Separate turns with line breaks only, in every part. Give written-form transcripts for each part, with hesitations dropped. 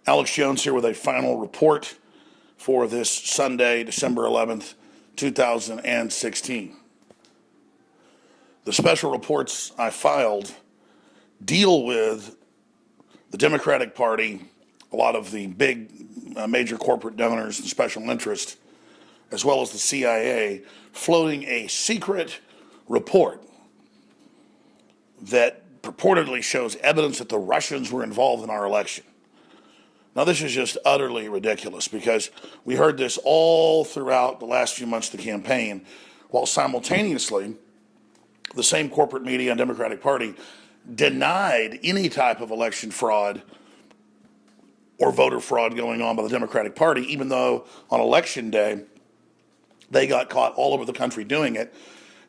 Alex Jones here with a final report for this Sunday, December 11th, 2016. The special reports I filed deal with the Democratic Party, a lot of the big major corporate donors and special interests, as well as the CIA, floating a secret report that purportedly shows evidence that the Russians were involved in our election. Now, this is just utterly ridiculous because we heard this all throughout the last few months of the campaign, while simultaneously the same corporate media and Democratic Party denied any type of election fraud or voter fraud going on by the Democratic Party, even though on election day they got caught all over the country doing it.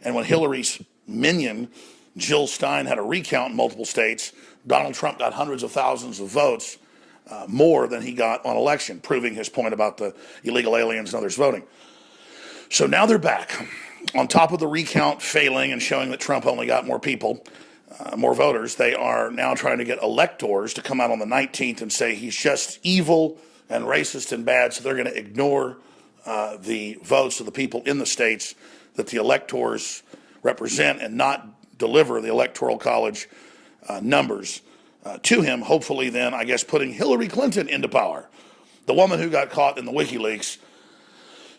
And when Hillary's minion, Jill Stein, had a recount in multiple states, Donald Trump got hundreds of thousands of votes, more than he got on election, proving his point about the illegal aliens and others voting. So now they're back. On top of the recount failing and showing that Trump only got more people, more voters, they are now trying to get electors to come out on the 19th and say he's just evil and racist and bad, so they're going to ignore the votes of the people in the states that the electors represent and not deliver the Electoral College numbers to him, hopefully then, I guess, putting Hillary Clinton into power, the woman who got caught in the WikiLeaks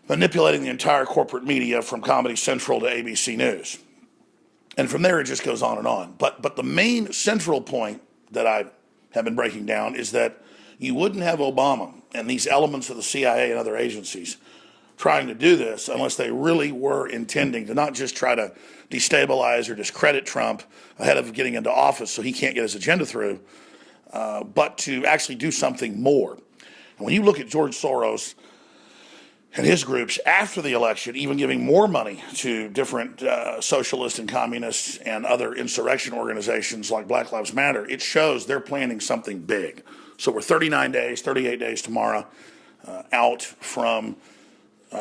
manipulating the entire corporate media from Comedy Central to ABC News. And from there, it just goes on and on. But the main central point that I have been breaking down is that you wouldn't have Obama and these elements of the CIA and other agencies trying to do this unless they really were intending to not just try to destabilize or discredit Trump ahead of getting into office so he can't get his agenda through, but to actually do something more. And when you look at George Soros and his groups after the election, even giving more money to different socialist and communist and other insurrection organizations like Black Lives Matter, it shows they're planning something big. So we're 39 days, 38 days tomorrow out from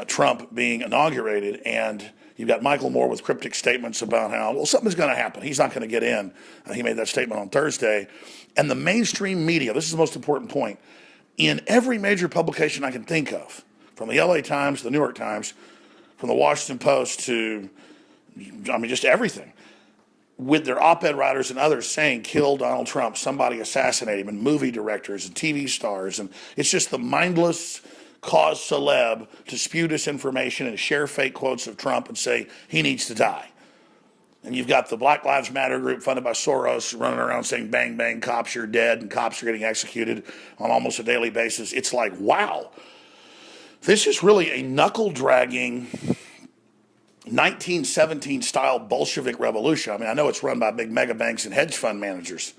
Trump being inaugurated, and you've got Michael Moore with cryptic statements about how, well, something's going to happen. He's not going to get in. He made that statement on Thursday. And the mainstream media, this is the most important point, in every major publication I can think of, from the LA Times to the New York Times, from the Washington Post to, just everything, with their op-ed writers and others saying, kill Donald Trump, somebody assassinate him, and movie directors and TV stars. And it's just the mindless cause celeb to spew disinformation and share fake quotes of Trump and say he needs to die. And you've got the Black Lives Matter group funded by Soros running around saying, bang, bang, cops, you're dead, and cops are getting executed on almost a daily basis. It's like, wow. This is really a knuckle-dragging 1917 style Bolshevik revolution. I know it's run by big mega banks and hedge fund managers,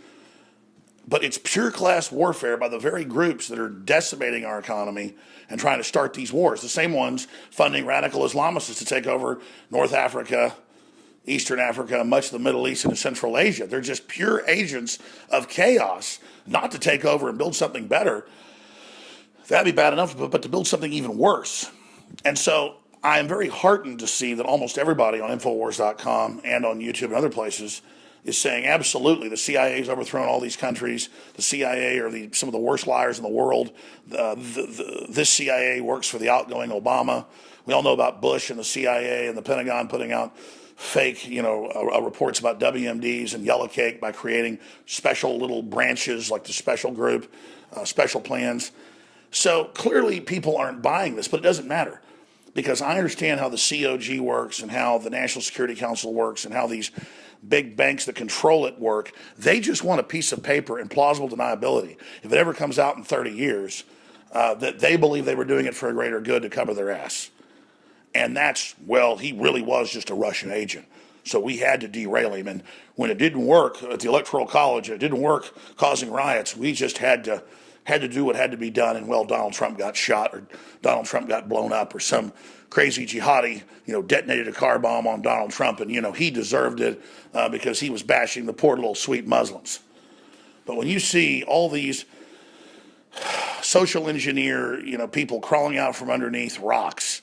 but it's pure class warfare by the very groups that are decimating our economy and trying to start these wars. The same ones funding radical Islamists to take over North Africa, Eastern Africa, much of the Middle East and Central Asia. They're just pure agents of chaos, not to take over and build something better. That'd be bad enough, but to build something even worse. And so I am very heartened to see that almost everybody on Infowars.com and on YouTube and other places is saying absolutely the CIA's overthrown all these countries. The CIA are some of the worst liars in the world. This CIA works for the outgoing Obama. We all know about Bush and the CIA and the Pentagon putting out fake, reports about WMDs and yellow cake by creating special little branches like the special group, special plans. So clearly people aren't buying this, but it doesn't matter because I understand how the COG works and how the National Security Council works and how these big banks that control it work. They just want a piece of paper and plausible deniability. If it ever comes out in 30 years, that they believe they were doing it for a greater good to cover their ass. And that's, well, he really was just a Russian agent. So we had to derail him. And when it didn't work at the Electoral College, it didn't work causing riots, we just had to do what had to be done. And, well, Donald Trump got shot or Donald Trump got blown up or some crazy jihadi, detonated a car bomb on Donald Trump. And, he deserved it because he was bashing the poor little sweet Muslims. But when you see all these social engineer, people crawling out from underneath rocks,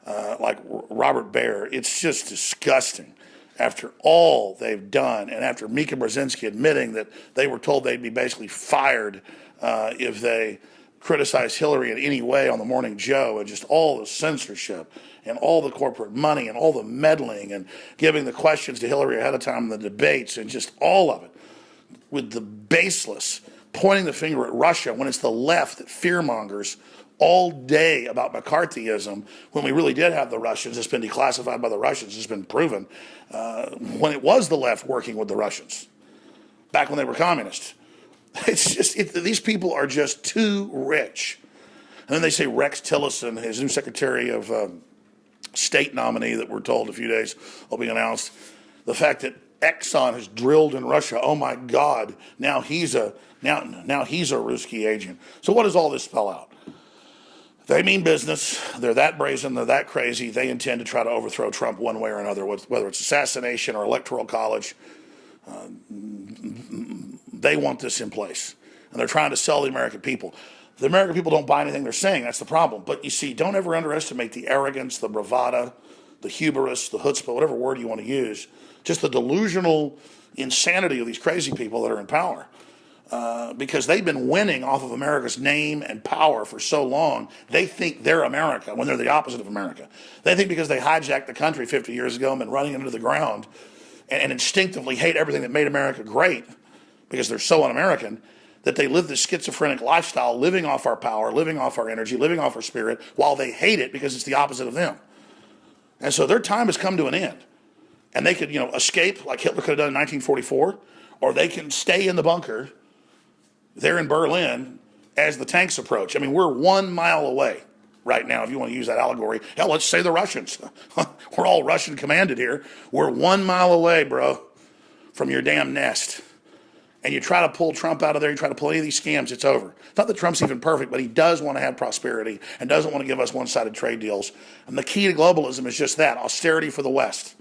like Robert Baer, it's just disgusting. after all they've done, and after Mika Brzezinski admitting that they were told they'd be basically fired if they criticized Hillary in any way on the Morning Joe, and just all the censorship and all the corporate money and all the meddling and giving the questions to Hillary ahead of time in the debates and just all of it with the baseless pointing the finger at Russia when it's the left that fearmongers all day about McCarthyism when we really did have the Russians. It's been declassified by the Russians. It's been proven when it was the left working with the Russians back when they were communists. It's just, these people are just too rich. And then they say Rex Tillerson, his new Secretary of State nominee that we're told in a few days will be announced, the fact that Exxon has drilled in Russia, oh my God, now he's a Ruski agent. So what does all this spell out? They mean business. They're that brazen. They're that crazy. They intend to try to overthrow Trump one way or another, whether it's assassination or electoral college. They want this in place. And they're trying to sell the American people. The American people don't buy anything they're saying. That's the problem. But you see, don't ever underestimate the arrogance, the bravado, the hubris, the chutzpah, whatever word you want to use. Just the delusional insanity of these crazy people that are in power. Because they've been winning off of America's name and power for so long, they think they're America when they're the opposite of America. They think because they hijacked the country 50 years ago and been running into the ground and instinctively hate everything that made America great because they're so un-American, that they live this schizophrenic lifestyle, living off our power, living off our energy, living off our spirit, while they hate it because it's the opposite of them. And so their time has come to an end. And they could, escape like Hitler could have done in 1944, or they can stay in the bunker there in Berlin as the tanks approach. I mean, we're 1 mile away right now, if you want to use that allegory. Hell, let's say the Russians. We're all Russian commanded here. We're 1 mile away, bro, from your damn nest. And you try to pull Trump out of there, you try to pull any of these scams, it's over. It's not that Trump's even perfect, but he does want to have prosperity and doesn't want to give us one-sided trade deals. And the key to globalism is just that, austerity for the West.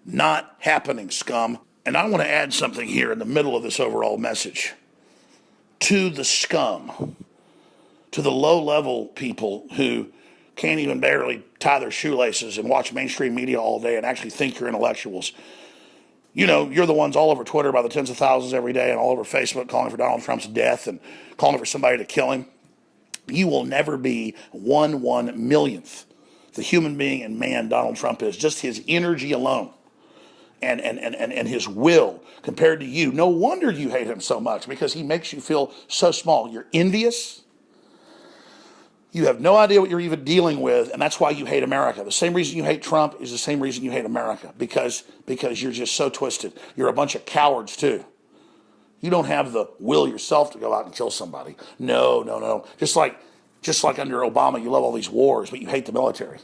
Not happening, scum. And I want to add something here in the middle of this overall message. To the scum, to the low-level people who can't even barely tie their shoelaces and watch mainstream media all day and actually think you're intellectuals. You're the ones all over Twitter by the tens of thousands every day and all over Facebook calling for Donald Trump's death and calling for somebody to kill him. You will never be 1/1,000,000th the human being and man Donald Trump is. Just his energy alone and his will compared to you. No wonder you hate him so much, because he makes you feel so small. You're envious. You have no idea what you're even dealing with, and that's why you hate America. The same reason you hate Trump is the same reason you hate America, because you're just so twisted. You're a bunch of cowards, too. You don't have the will yourself to go out and kill somebody. No. Just like under Obama, you love all these wars, but you hate the military.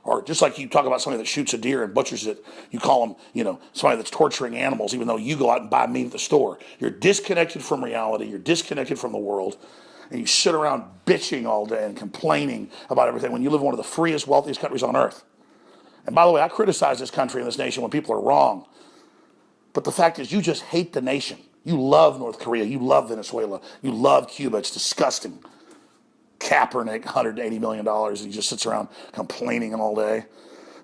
Or just like you talk about somebody that shoots a deer and butchers it, you call them, somebody that's torturing animals, even though you go out and buy meat at the store. You're disconnected from reality. You're disconnected from the world. And you sit around bitching all day and complaining about everything when you live in one of the freest, wealthiest countries on earth. And by the way, I criticize this country and this nation when people are wrong. But the fact is, you just hate the nation. You love North Korea. You love Venezuela. You love Cuba. It's disgusting. Kaepernick, $180 million, and he just sits around complaining all day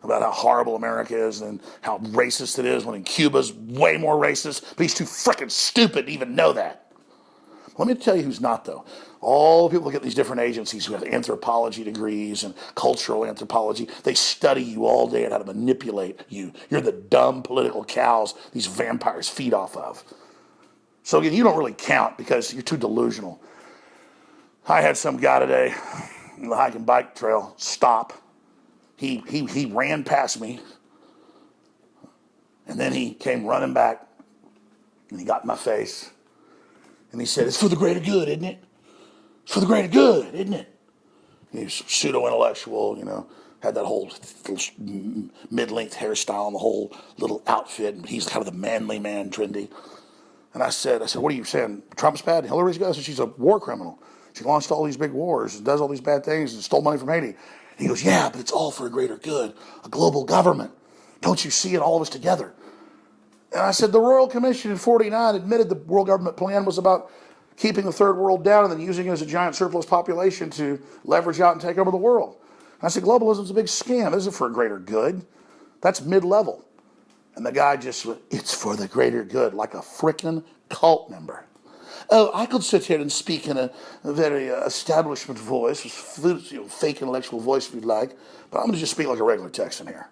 about how horrible America is and how racist it is, when in Cuba's way more racist, but he's too freaking stupid to even know that. Let me tell you who's not, though. All the people who get these different agencies who have anthropology degrees and cultural anthropology, they study you all day on how to manipulate you. You're the dumb political cows these vampires feed off of. So again, you don't really count because you're too delusional. I had some guy today on the hike and bike trail stop. He ran past me, and then he came running back, and he got in my face, and he said, "It's for the greater good, isn't it? It's for the greater good, isn't it?" And he was pseudo-intellectual, had that whole mid-length hairstyle and the whole little outfit, and he's kind of the manly man, trendy. And I said, "What are you saying? Trump's bad? Hillary's good?" I said, "She's a war criminal. She launched all these big wars and does all these bad things and stole money from Haiti." And he goes, "Yeah, but it's all for a greater good, a global government. Don't you see it, all of us together?" And I said, the Royal Commission in 49 admitted the world government plan was about keeping the third world down and then using it as a giant surplus population to leverage out and take over the world. And I said, globalism's a big scam. This isn't for a greater good. That's mid-level. And the guy just went, it's for the greater good, like a frickin' cult member. Oh, I could sit here and speak in a very establishment voice, fake intellectual voice if you'd like, but I'm going to just speak like a regular Texan here.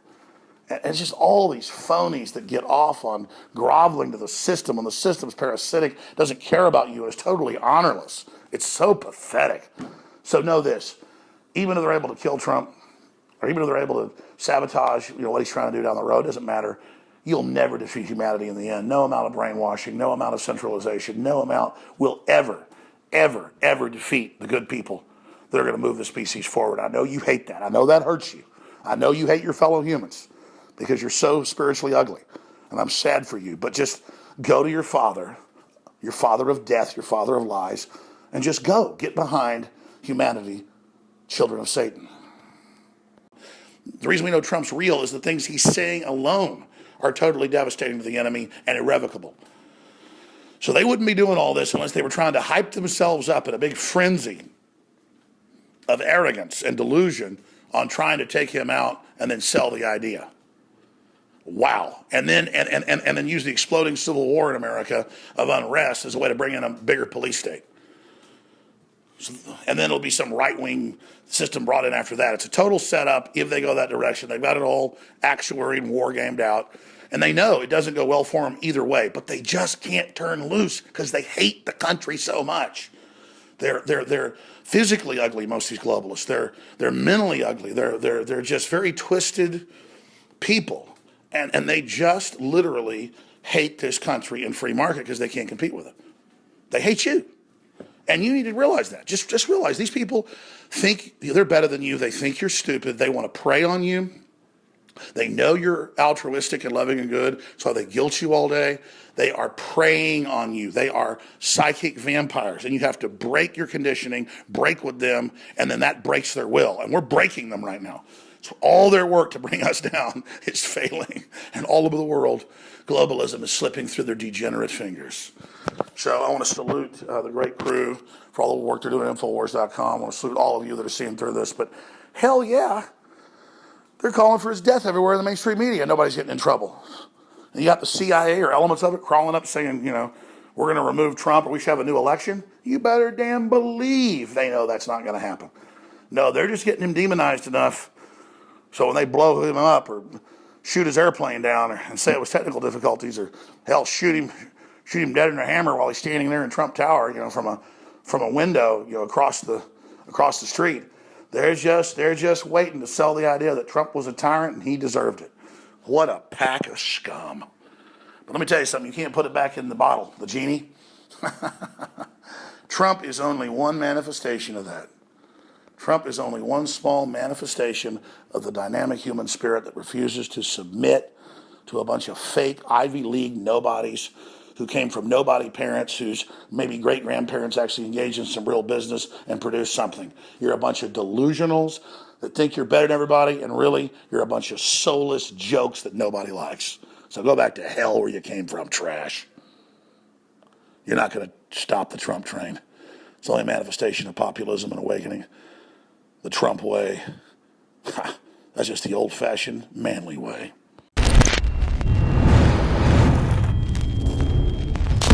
And it's just all these phonies that get off on groveling to the system when the system's parasitic, doesn't care about you, and is totally honorless. It's so pathetic. So know this, even if they're able to kill Trump, or even if they're able to sabotage what he's trying to do down the road, doesn't matter. You'll never defeat humanity in the end. No amount of brainwashing, no amount of centralization, no amount will ever, ever, ever defeat the good people that are going to move the species forward. I know you hate that. I know that hurts you. I know you hate your fellow humans because you're so spiritually ugly. And I'm sad for you. But just go to your father of death, your father of lies, and just go. Get behind humanity, children of Satan. The reason we know Trump's real is the things he's saying alone are totally devastating to the enemy and irrevocable. So they wouldn't be doing all this unless they were trying to hype themselves up in a big frenzy of arrogance and delusion on trying to take him out and then sell the idea. Wow. And then use the exploding civil war in America of unrest as a way to bring in a bigger police state. And then it'll be some right-wing system brought in after that. It's a total setup if they go that direction. They've got it all actuaried and war gamed out. And they know it doesn't go well for them either way, but they just can't turn loose because they hate the country so much. They're physically ugly, most of these globalists. They're mentally ugly. They're just very twisted people. And they just literally hate this country and free market because they can't compete with it. They hate you. And you need to realize that. Just realize these people think they're better than you. They think you're stupid. They want to prey on you. They know you're altruistic and loving and good, so they guilt you all day. They are preying on you. They are psychic vampires, and you have to break your conditioning, break with them, and then that breaks their will. And we're breaking them right now. So all their work to bring us down is failing. And all over the world, globalism is slipping through their degenerate fingers. So I want to salute the great crew for all the work they're doing at Infowars.com. I want to salute all of you that are seeing through this. But hell yeah, they're calling for his death everywhere in the mainstream media. Nobody's getting in trouble. And you got the CIA or elements of it crawling up saying, we're going to remove Trump or we should have a new election. You better damn believe they know that's not going to happen. No, they're just getting him demonized enough so when they blow him up or shoot his airplane down and say it was technical difficulties or hell, shoot him dead in a hammer while he's standing there in Trump Tower, from a window, across the street. They're just waiting to sell the idea that Trump was a tyrant and he deserved it. What a pack of scum. But let me tell you something, you can't put it back in the bottle, the genie. Trump is only one manifestation of that. Trump is only one small manifestation of the dynamic human spirit that refuses to submit to a bunch of fake Ivy League nobodies who came from nobody parents whose maybe great-grandparents actually engaged in some real business and produced something. You're a bunch of delusionals that think you're better than everybody, and really, you're a bunch of soulless jokes that nobody likes. So go back to hell where you came from, trash. You're not going to stop the Trump train. It's only a manifestation of populism and awakening. The Trump way, that's just the old-fashioned, manly way.